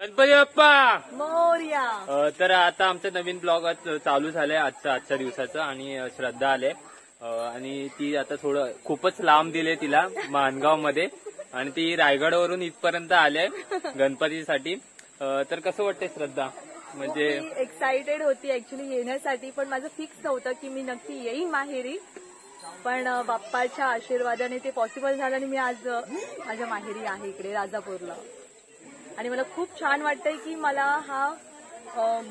गणपती बाप्पा मोरया. तर आता आमचं नवीन ब्लॉग चालू झालंय आजच्या दिवसाचं आणि श्रद्धा आले आणि ती आता थोडं खूपच लांब दिले तिला माणगाव मध्ये आणि ती रायगडवरून इथपर्यंत आले गणपतीसाठी. तर कसं वाटतंय श्रद्धा? म्हणजे एक्साइटेड होती ऍक्च्युली येण्यासाठी, पण माझं फिक्स नव्हतं की मी नक्की येईन माहेरी, पण बाप्पाच्या आशीर्वादाने ते पॉसिबल झालं आणि मी आज माझ्या माहेरी आहे इकडे राजापूरला. आणि मला खूप छान वाटतंय की मला हा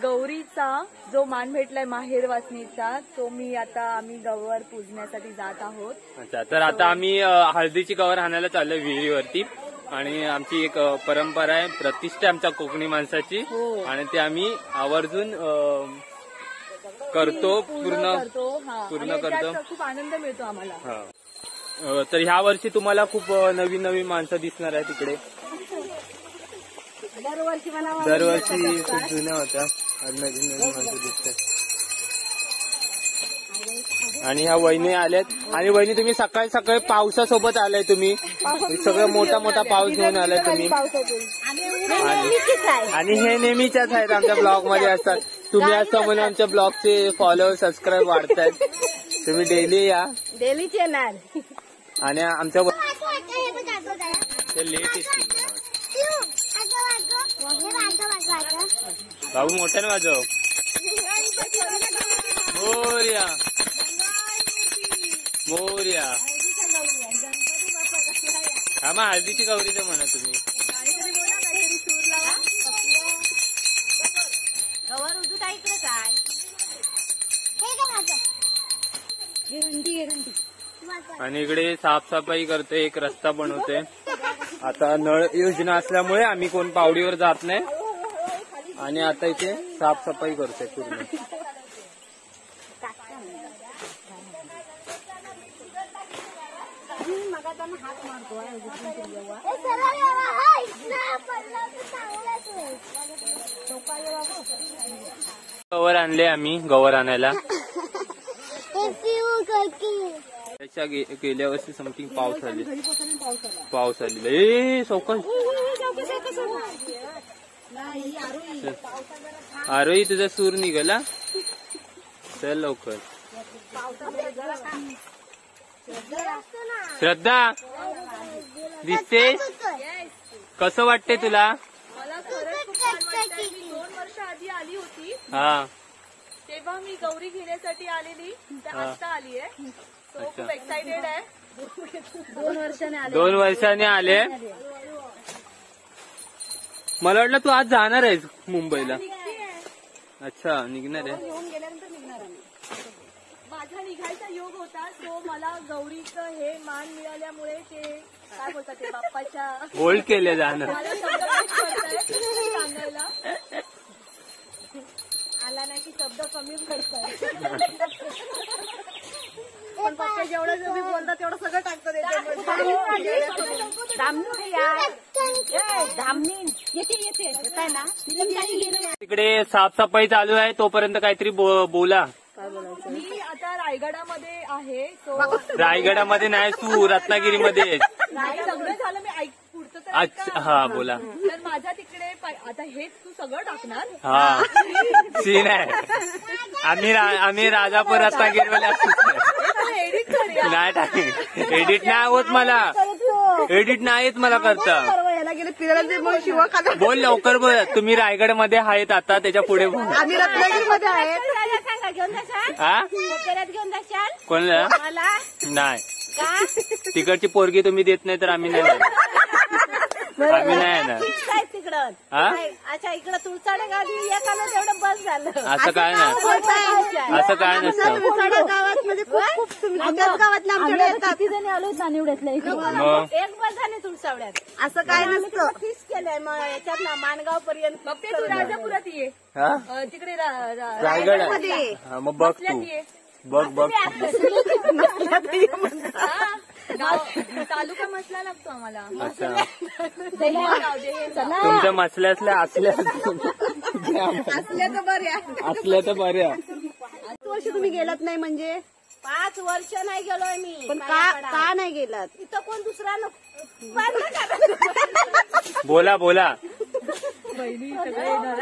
गौरीचा जो मान भेटलाय माहेर वासनीचा, तो आम्ही गवर पूजण्यासाठी जात आहोत. अच्छा, तर आता आम्ही हळदीची गवर आणायला चाललोय विहिरीवरती आणि आमची एक परंपरा आहे, प्रतिष्ठा आमच्या कोकणी माणसाची आणि ते आम्ही आवर्जून करतो, पूर्ण करतो. खूप आनंद मिळतो आम्हाला. तर ह्या वर्षी तुम्हाला खूप नवीन नवीन माणसं दिसणार आहे तिकडे. दरवर्षी खूप जुन्या होत्या, नवीन नवीन माणसं दिसतात. आणि ह्या वहिनी आल्यात आणि वहिनी तुम्ही सकाळी सकाळी पावसासोबत आलाय, तुम्ही सगळं मोठा मोठा पाऊस घेऊन आलाय तुम्ही आणि हे नेहमीच्याच आहेत आमच्या ब्लॉग मध्ये असतात. तुम्ही असं म्हणून आमच्या ब्लॉगचे फॉलोअर सबस्क्राईब वाढतायत. तुम्ही डेली या, डेलीच येणार. आणि आमच्या लेट येतील बाबू मोठ्याने वाजव. मोरया मोरया. हा मग हळदीची गौरीचं म्हणा तुम्ही. आणि इकडे साफसफाई करते, एक रस्ता बनवते. आता नळ योजना असल्यामुळे आम्ही कोण पावडीवर जात नाही आणि आता इथे साफसफाई करते पूर्ण. गवर आणले आम्ही, गवर आणायला. त्याच्या गेल्या वर्षी समथिंग पाऊस आलेला. सौकश आरोही तुझा सूर निघाला. चल लवकर. श्रद्धा दिसतेस? कसं वाटते तुला? मला खरंच खूप छान वाटतंय. 2 वर्ष आधी आली होती, हा तेव्हा मी गौरी घेण्यासाठी आलेली, तर आता आली आहे. खूप एक्साइटेड आहे. 2 वर्षाने आले. मला वाटलं तू आज जाणार आहेस मुंबईला. अच्छा, निघणार आहे. माझा निघायचा योग होता, तो मला गौरीचं हे मान मिळाल्यामुळे ते काय बोलतात ते बाप्पाच्या होल्ड केले जाणार. सांगायला आला नाही की शब्द कमीच करतात. पण पप्पा जेवढं तुम्ही बोलता तेवढं सगळं टाकतात. तिकडे साफसफाई चालू आहे, तोपर्यंत काहीतरी बोला. मी आता रायगडामध्ये आहे. रायगडामध्ये नाही, तू रत्नागिरीमध्ये. सगळं झालं, मी पुढचं तर. अच्छा, हा बोला. तर माझ्या तिकडे आता हेच तू सगळं टाकणार. हा सीन आहे. आम्ही राजापूर रत्नागिरीमध्ये एडिट करूया. नाही टाके, एडिट नाही होत मला, एडिट नाही येत मला करता. बोल लवकर बोल. तुम्ही रायगडमध्ये आहेत आता, त्याच्या पुढे बोल. आम्ही रत्नागिरीमध्ये आहेत. हा कोणला नाही, तिकडची पोरगी तुम्ही देत नाही तर आम्ही नाही आम्ही नाही येणार. तिकडं अच्छा, इकडं तुळचाडे गावी एकाला तेवढं बस झालं. असं काय नाही, असं काय नसतं. गावातल्या आमच्याकडे किती जणी आलो नानिवड्यातल्या, एक बस झाली तुळसावड्यात. असं काय नसतं. फिक्स केलंय मग याच्यात ना माणगाव पर्यंत. तू राजापुरात ये, तिकडे रायगड. मग बघ तू, बघ तालुका मसला लागतो आम्हाला. तुमच्या मसल्या असल्या तर बऱ्या. वर्ष तुम्ही गेलात नाही म्हणजे? 5 वर्ष नाही गेलोय मी. पण का नाही गेलात? इथं कोण दुसरा बोला बहिणी सगळे येणार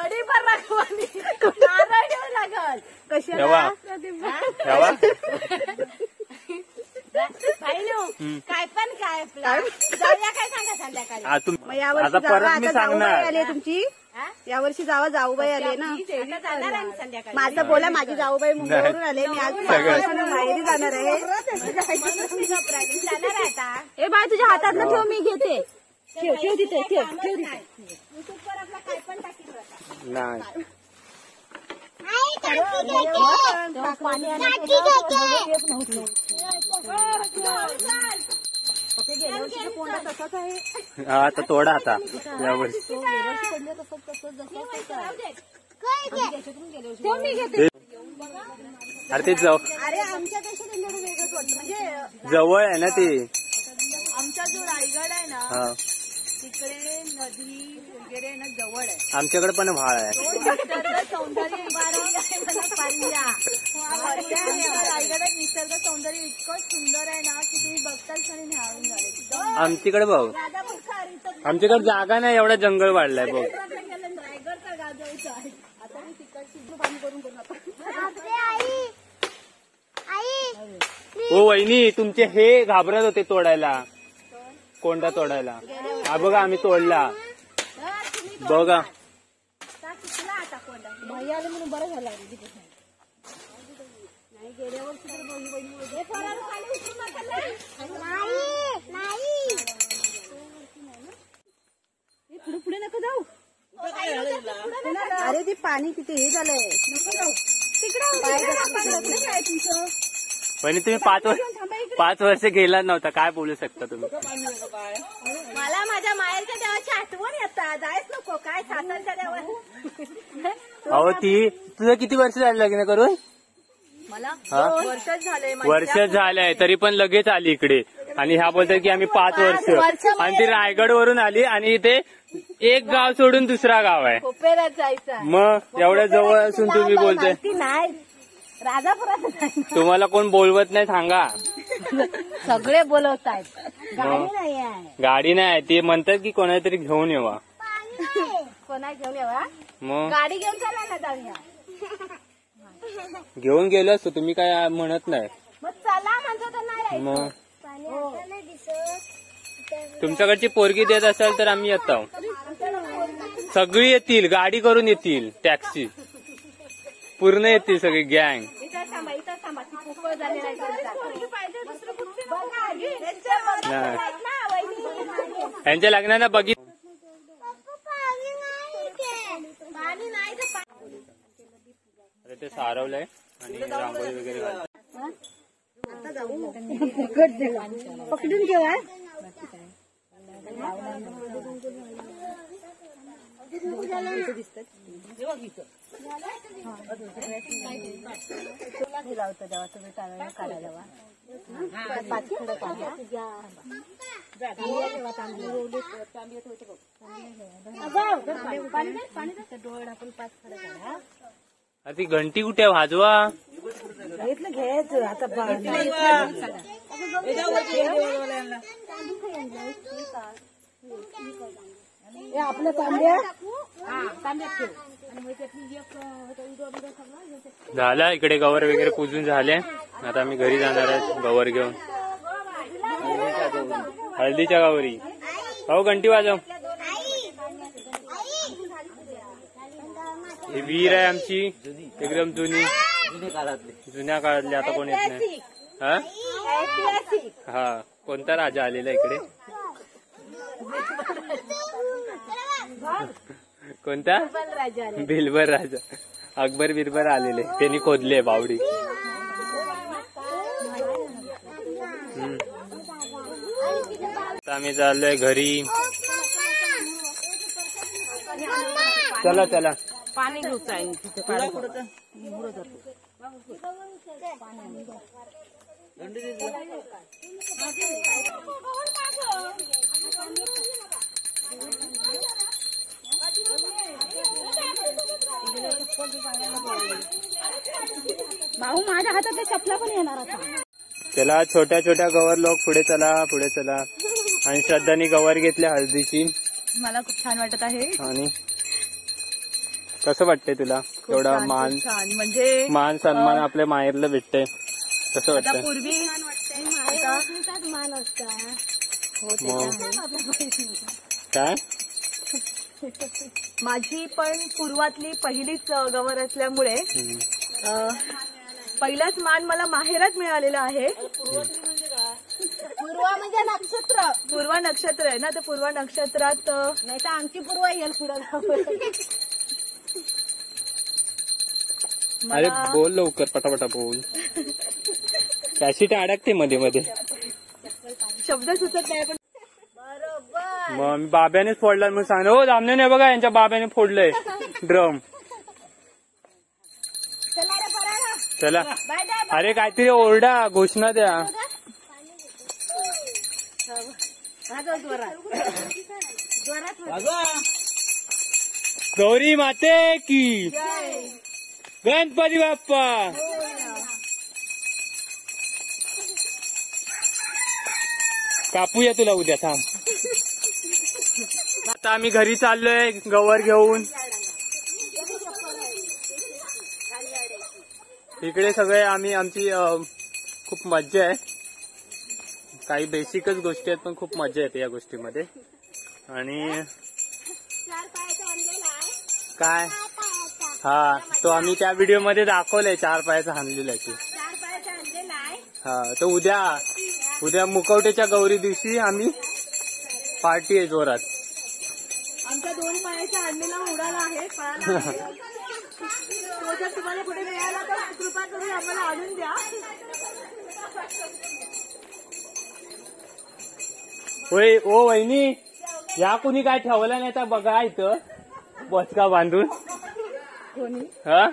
अडी पण राखवानी नारळ लागल कशाला काय पण काय जाऊया काय सांगा संध्याकाळी आता परत मी सांगणार तुमची यावर्षी जाऊबाई आले ना माझं बोला माझी जाऊबाई मुंबईवरून आले मी आज माहेरी जाणार आहे ए बाय तुझ्या हातात ना ठेव मी घेते ठेव तिथे ठेव युट्यूबवर आपला काय पण टाकी नाही आता तोडा आता यावर्षी अरे ते अरे आमच्यापेक्षा त्यांच्याकडे वेगळंच वाटतं म्हणजे जवळ आहे ना ते आमचा जो रायगड आहे ना तिकडे नदी वगैरे ना जवळ आहे आमच्याकडे पण व्हाळ आहे सौंदर्य रायगडात निसर्ग सौंदर्य इतकं सुंदर आहे ना की तुम्ही बघताच आणि न्यावून झाले आमच्याकडे भाऊ आमच्याकडे जागा नाही एवढा जंगल वाढलाय भाऊ रायगडचा गाजवचा आहे आता मी तिकडची पाणी करून हो वहिनी तुमचे हे घाबरत होते तोडायला कोंडा तोडायला हा बघा आम्ही तोडला बघा भाई आले म्हणून बरं झालं नाही गेल्या वर्षी पुढे नको जाऊ अरे ते पाणी तिथे हे झालंय पण तुम्ही 5 वर्ष गेला नव्हता काय बोलू शकता तुम्ही मला माझ्या माहेरच्या देवाची आठवण येतात जायच नको काय सासरच्या देवा अहो ती तुझं किती वर्ष झालं लग्न करून मला हा? वर्षच झालंय तरी पण लगेच आली इकडे आणि ह्या बोलतात की आम्ही 5 वर्ष आणि ती रायगड वरून आली आणि इथे एक गाव सोडून दुसरा गाव आहे कोपेरात जायचं मग एवढ्या जवळ असून तुम्ही बोलताय नाही राजापुरात तुम्हाला कोण बोलवत नाही सांगा सगळे बोलवत आहेत गाडी नाही आहे गाडी नाही ते म्हणतात की कोणाला तरी घेऊन येवा कोणा घेऊन येवा मग गाडी घेऊन चला ना जाऊया घेऊन गेलो असतो तुम्ही काय म्हणत नाही मग चला म्हणतो तर नाही मग तुमच्याकडची पोरगी देत असाल तर आम्ही येतो सगळी येतील गाडी करून येतील टॅक्सी पूर्ण येतील सगळी गँग यांच्या लग्नाला बघित ते सारवलंय आणि रांगोळी वगैरे पकडून ठेवा लावतो तेव्हा तुम्ही काढा जेव्हा 5 खडं काढा डोळ आपण 5 खडं काढा ती घंटी कुठे वाजवा घेतलं घ्यायचं आता आपलं तांब्या झाला इकडे गवर वगैरे पूजून झाले आता आम्ही घरी जाणार आहे गवर घेऊन हळदीच्या गवरी हो घंटी वाजव ही विहीर आहे आमची एकदम जुन्या काळातली आता कोण येत नाही हा कोणता राजा आलेला इकडे कोणता बिलबर राजा अकबर बिरबर आलेले त्यांनी खोदले बावडी आम्ही चाललोय घरी चला चला पाणी घेऊच आहे भाऊ माझ्या हातात चपला पण येणार आता चला छोट्या छोट्या गवर लोक पुढे चला आणि श्रद्धानी गवर घेतल्या हळदीची मला खूप छान वाटत आहे. आणि कसं वाटतंय तुला एवढा मान छान म्हणजे मान सन्मान आपल्या माहेरला भेटतंय कसं वाटतंय? पूर्वी मान असता काय माझी पण पूर्वातली पहिलीच गवर असल्यामुळे पहिलाच मान मला माहेरात मिळालेला आहे. पूर्वा म्हणजे नक्षत्र. पूर्वा नक्षत्र आहे ना, तर पूर्वा नक्षत्रात नाही तर आमची पूर्वा येईल पुढे. अरे बोल लवकर पटापटा बोल. कॅशिट अडकते मध्ये मध्ये शब्द सुचत नाही. पण बरोबर. मग मी बाब्यानेच फोडला मग सांग. हो जामने नाही बघा यांच्या बाब्याने फोडलंय ड्रम. चला अरे काहीतरी ओरडा घोषणा द्या. गौरी माते की गणपती बाप्पा. कापूया तुला उद्या थांब. आता आम्ही घरी चाललोय गवर घेऊन. इकडे सगळे आम्ही आमची खूप मज्जा आहे. काही बेसिकच गोष्टी आहेत पण खूप मज्जा येते या गोष्टीमध्ये. आणि काय हा तो आम्ही त्या व्हिडिओ मध्ये दाखवलंय 4 पायाचा हाणलेला की. हा तो उद्या मुखवट्याच्या गौरी दिवशी आम्ही पार्टी आहे जोरात. आमच्या 2 पायाचा आणलेला उडाला आहे. तो जर तुम्हाला पुढे मिळाला तर कृपा करून आम्हाला आणून द्या. होय ओ वहिनी या कुणी काय ठेवलं नाही तर बघा इथं बचका बांधून. हा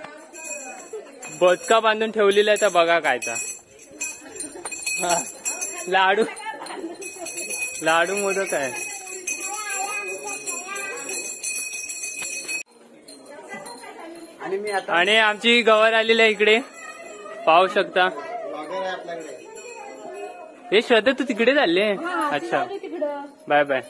बचका बांधून ठेवलेला आहे तर बघा काय तर. लाडू मोदक आहे. आणि आमची गवर आलेली आहे इकडे पाहू शकता. हे श्रद्धा तू तिकडे चालले. अच्छा बाय बाय.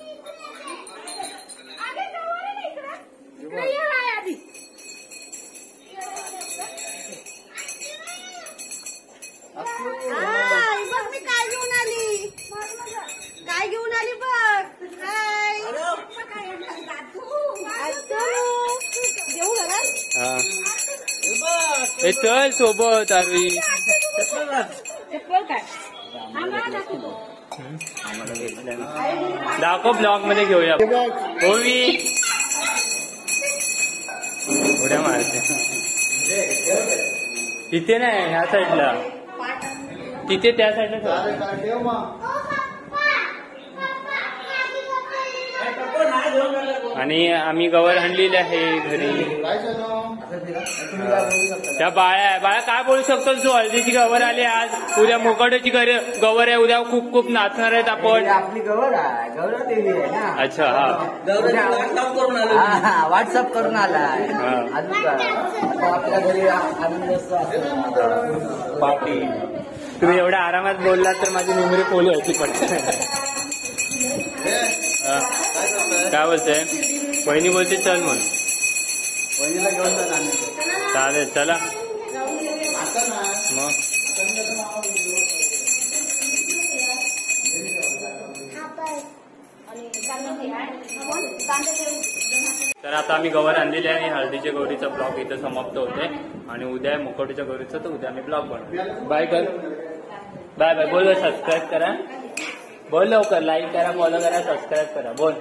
काय घेऊन आली बघ. घेऊ घरात. हे चल सोबत आरवी. दाखव ब्लॉग मध्ये घेऊया. होवी उड्या मारते. तिथे नाही ह्या साईडला. तिथे त्या साईडला. आणि आम्ही गवर आणलेली आहे घरी. त्या बाळा काय बोलू शकतो तू? हळदीची गवर आली आज. उद्या मुखवट्याची गवर आहे. उद्या खूप खूप नाचणार आहेत आपण. आपली गवर आहे. गौरव देवी आहे ना. अच्छा हा व्हॉट्सअप करून आलाय. आपल्या घरी पार्टी. तुम्ही एवढ्या आरामात बोलला तर माझी मेमरी फुल व्हायची पडते. काय बोलते वहिनी? बोलते चल म्हणून. वहिनीला घेऊन जाणार. चालेल चला मग. तर आता आम्ही गवर आणलेली आहे आणि हळदीच्या गौरीचा ब्लॉग इथं समाप्त होते. आणि उद्या मुखवट्याच्या गौरीचा तर उद्या आम्ही ब्लॉग बनवू. बाय कर. बाय बाय बोल. सबस्क्राईब करा. बोल लवकर. लाईक करा, फॉलो करा, सबस्क्राईब करा. बोल.